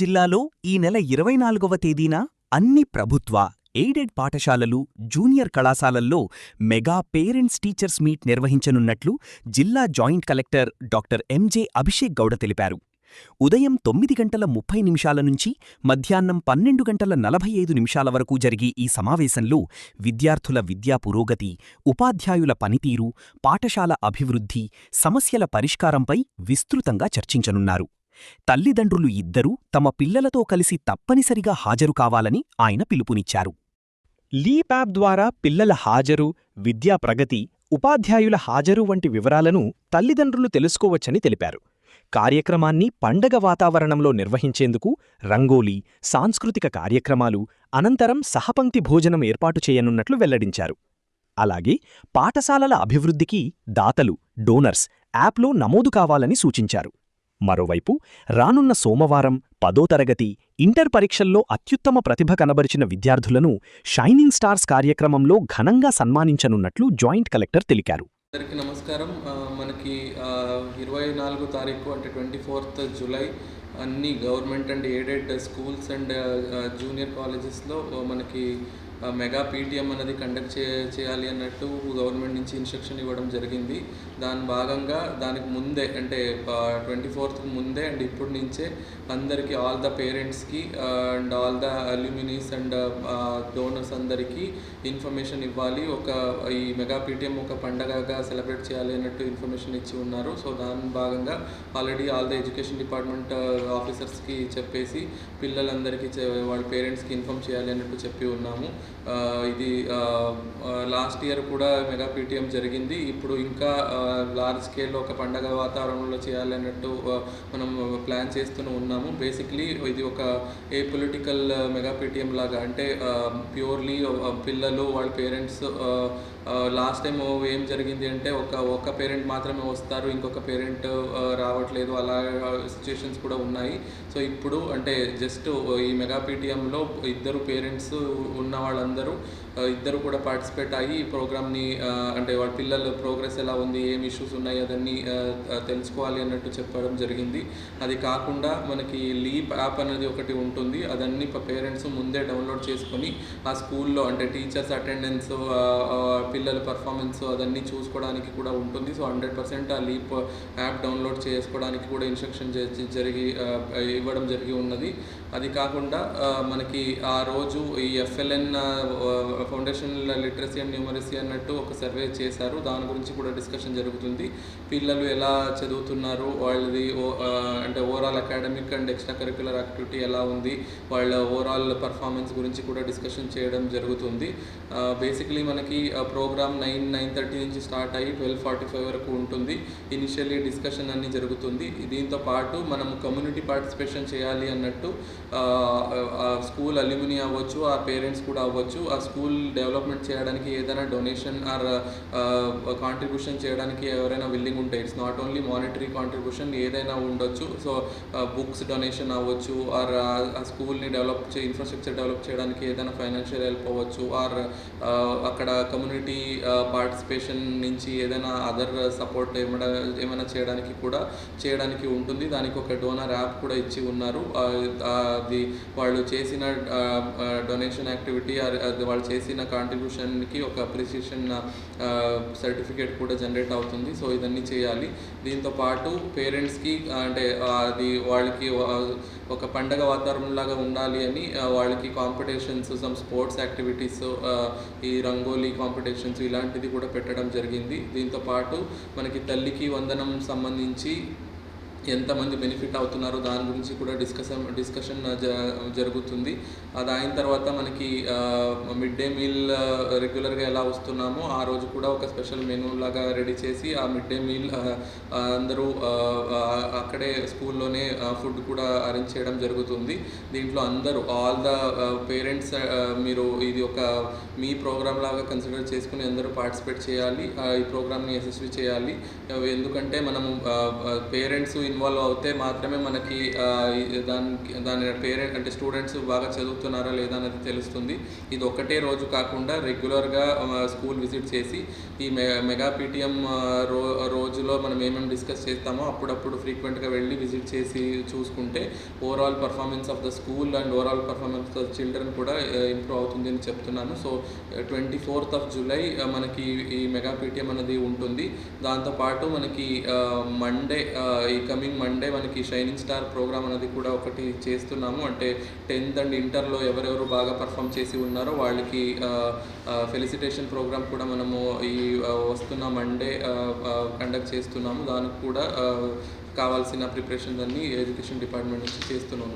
జిల్లాలో ఈ నెల 24వ తేదీన అన్ని ప్రభుత్వ, ఎయిడెడ్ పాఠశాలలు, జూనియర్ కళాశాలల్లో మెగా పేరెంట్స్ టీచర్స్ మీట్ నిర్వహించనున్నట్లు జిల్లా joint collector doctor MJ Abhishek Gowda తెలిపారు. ఉదయం 9:30 నుంచి మధ్యాహ్నం 12:45 వరకు జరిగే ఈ సమావేశంలో విద్యార్థుల విద్యా పురోగతి, ఉపాధ్యాయుల పనితీరు, పాఠశాల అభివృద్ధి, సమస్యల పరిష్కారంపై విస్తృతంగా చర్చించనున్నారు. తల్లిదండ్రులు ఇద్దరూ తమ పిల్లలతో కలిసి తప్పనిసరిగా హాజరు కావాలని ఆయన పిలుపునిచ్చారు. లీప్ యాప్ ద్వారా పిల్లల హాజరు, విద్యా ప్రగతి, ఉపాధ్యాయుల హాజరు వంటి వివరాలను తల్లిదండ్రులు తెలుసుకోవచ్చని తెలిపారు. కార్యక్రమాన్ని పండగ వాతావరణంలో నిర్వహించేందుకు రంగోలీ, సాంస్కృతిక కార్యక్రమాలు, అనంతరం సహపంక్తి భోజనం ఏర్పాటు చేయనున్నట్లు వెల్లడించారు. అలాగే పాఠశాలల అభివృద్ధికి దాతలు, డోనర్స్ యాప్లో నమోదు కావాలని సూచించారు. మరోవైపు రానున్న సోమవారం 10వ తరగతి, ఇంటర్ పరీక్షల్లో అత్యుత్తమ ప్రతిభ కనబరిచిన విద్యార్థులను షైనింగ్ స్టార్స్ కార్యక్రమంలో ఘనంగా సన్మానించనున్నట్లు జాయింట్ కలెక్టర్ తెలిపారు. అందరికీ నమస్కారం. మనకి 24వ తారీఖు అంటే 24th జూలై అన్ని government and aided schools and junior కాలేజెస్లో మనకి మెగా పీటీఎం అనేది కండక్ట్ చేయాలి అన్నట్టు గవర్నమెంట్ నుంచి ఇన్స్ట్రక్షన్ ఇవ్వడం జరిగింది. దాని భాగంగా దానికి ముందే అంటే 24th ముందే అండ్ ఇప్పటి నుంచే అందరికీ ఆల్ ద పేరెంట్స్కి and all the alumnis and donors అందరికీ ఇన్ఫర్మేషన్ ఇవ్వాలి. ఈ మెగా పీటీఎం ఒక పండగగా సెలబ్రేట్ చేయాలి అన్నట్టు ఇన్ఫర్మేషన్ ఇచ్చి ఉన్నారు. సో దాని భాగంగా already all the education department ఆఫీసర్స్కి చెప్పేసి పిల్లలందరికీ వాళ్ళ పేరెంట్స్కి ఇన్ఫామ్ చేయాలి అన్నట్టు చెప్పి ఉన్నాము. ఇది లాస్ట్ ఇయర్ కూడా మెగా పీటీఎం జరిగింది. ఇప్పుడు ఇంకా లార్జ్ స్కేల్లో ఒక పండగ వాతావరణంలో చేయాలి అన్నట్టు మనం ప్లాన్ చేస్తూనే ఉన్నాము. బేసిక్లీ ఇది ఒక ఏ పొలిటికల్ మెగా పీటీఎం లాగా అంటే ప్యూర్లీ పిల్లలు వాళ్ళ పేరెంట్స్ లాస్ట్ టైం ఏం జరిగింది అంటే ఒక పేరెంట్ మాత్రమే వస్తారు, ఇంకొక పేరెంట్ రావట్లేదు, అలా సిచ్యుయేషన్స్ కూడా ఉన్నాయి. సో ఇప్పుడు అంటే జస్ట్ ఈ మెగా పీటీఎంలో ఇద్దరు పేరెంట్స్ ఉన్న వాళ్ళందరూ ఇద్దరు కూడా పార్టిసిపేట్ అయ్యి ఈ ప్రోగ్రామ్ని అంటే వాళ్ళ పిల్లల ప్రోగ్రెస్ ఎలా ఉంది, ఏం ఇష్యూస్ ఉన్నాయి అదన్నీ తెలుసుకోవాలి అన్నట్టు చెప్పడం జరిగింది. అది కాకుండా మనకి లీప్ యాప్ అనేది ఒకటి ఉంటుంది. అదన్నీ పేరెంట్స్ ముందే డౌన్లోడ్ చేసుకొని ఆ స్కూల్లో అంటే టీచర్స్ అటెండెన్స్, పిల్లల పర్ఫార్మెన్స్ అదన్నీ చూసుకోవడానికి కూడా ఉంటుంది. సో 100% ఆ లీప్ యాప్ డౌన్లోడ్ చేసుకోవడానికి కూడా ఇన్స్ట్రక్షన్ ఇవ్వడం జరిగి ఉన్నది. అది కాకుండా మనకి ఆ రోజు ఈ FLN foundation literacy and numeracy అన్నట్టు ఒక సర్వే చేశారు. దాని గురించి కూడా డిస్కషన్ జరుగుతుంది. పిల్లలు ఎలా చదువుతున్నారు, వాళ్ళది అంటే overall academic and extra curricular activity ఎలా ఉంది, వాళ్ళ ఓవరాల్ పర్ఫార్మెన్స్ గురించి కూడా డిస్కషన్ చేయడం జరుగుతుంది. బేసిక్లీ మనకి ప్రోగ్రామ్ 9:30 నుంచి స్టార్ట్ అయ్యి 12:45 వరకు ఉంటుంది. ఇనిషియల్లీ డిస్కషన్ అన్నీ జరుగుతుంది. దీంతో పాటు మనం కమ్యూనిటీ పార్టిసిపేషన్ చేయాలి అన్నట్టు స్కూల్ అల్యూమినీ అవ్వచ్చు, ఆ పేరెంట్స్ కూడా అవ్వచ్చు, ఆ స్కూల్ డెవలప్మెంట్ చేయడానికి ఏదైనా డొనేషన్ ఆర్ కాంట్రిబ్యూషన్ చేయడానికి ఎవరైనా విల్లింగ్ ఉంటే it's not only monetary contribution, ఏదైనా ఉండొచ్చు. సో బుక్స్ డొనేషన్ అవ్వచ్చు, ఆర్ ఆ స్కూల్ని ఇన్ఫ్రాస్ట్రక్చర్ డెవలప్ చేయడానికి ఏదైనా ఫైనాన్షియల్ హెల్ప్ అవ్వచ్చు, ఆర్ అక్కడ కమ్యూనిటీ పార్టిసిపేషన్ నుంచి ఏదైనా అదర్ సపోర్ట్ ఏమైనా చేయడానికి ఉంటుంది. దానికి ఒక డోనర్ యాప్ కూడా ఇచ్చి ఉన్నారు. అది వాళ్ళు చేసిన డొనేషన్ యాక్టివిటీ, వాళ్ళు చేసిన కాంట్రిబ్యూషన్కి ఒక అప్రిసియేషన్ సర్టిఫికేట్ కూడా జనరేట్ అవుతుంది. సో ఇదన్నీ చేయాలి. దీంతో పాటు పేరెంట్స్కి అంటే అది వాళ్ళకి ఒక పండగ వాతావరణంలాగా ఉండాలి అని వాళ్ళకి కాంపిటీషన్స్, సమ్ స్పోర్ట్స్ యాక్టివిటీస్, ఈ రంగోలీ కాంపిటీషన్స్ ఇలాంటిది కూడా పెట్టడం జరిగింది. దీంతో పాటు మనకి తల్లికి వందనం సంబంధించి ఎంతమంది బెనిఫిట్ అవుతున్నారో దాని గురించి కూడా డిస్కషన్ జరుగుతుంది. అది అయిన తర్వాత మనకి మిడ్ డే మీల్ రెగ్యులర్గా ఎలా వస్తున్నామో ఆ రోజు కూడా ఒక స్పెషల్ మెనూ లాగా రెడీ చేసి ఆ మిడ్ డే మీల్ అందరూ అక్కడే స్కూల్లోనే ఫుడ్ కూడా అరేంజ్ చేయడం జరుగుతుంది. దీంట్లో అందరూ ఆల్ ద పేరెంట్స్ మీరు ఇది ఒక మీ ప్రోగ్రామ్ లాగా కన్సిడర్ చేసుకుని అందరూ పార్టిసిపేట్ చేయాలి, ఈ ప్రోగ్రామ్ని యశస్వి చేయాలి. ఎందుకంటే మనము పేరెంట్స్ ఇన్వాల్వ్ అవుతే మాత్రమే మనకి దాని పేరెంట్ అంటే స్టూడెంట్స్ బాగా చదువుతున్నారా లేదా అనేది తెలుస్తుంది. ఇది ఒకటే రోజు కాకుండా రెగ్యులర్గా స్కూల్ విజిట్ చేసి ఈ మెగా పీటీఎం రోజులో మనం ఏమేమి డిస్కస్ చేస్తామో అప్పుడప్పుడు ఫ్రీక్వెంట్గా వెళ్ళి విజిట్ చేసి చూసుకుంటే overall performance of the school and overall performance of the children కూడా ఇంప్రూవ్ అవుతుంది అని చెప్తున్నాను. సో 24th of July మనకి ఈ మెగా పీటీఎం అనేది ఉంటుంది. దాంతోపాటు మనకి మండే ఈ కమింగ్ మండే మనకి షైనింగ్ స్టార్ ప్రోగ్రామ్ అనేది కూడా ఒకటి చేస్తున్నాము. అంటే 10th అండ్ ఇంటర్లో ఎవరెవరు బాగా పర్ఫామ్ చేసి ఉన్నారో వాళ్ళకి ఫెలిసిటేషన్ ప్రోగ్రామ్ కూడా మనము ఈ వస్తున్న మండే కండక్ట్ చేస్తున్నాము. దానికి కూడా కావాల్సిన ప్రిపరేషన్స్ అన్నీ ఎడ్యుకేషన్ డిపార్ట్మెంట్ నుంచి చేస్తున్నాం.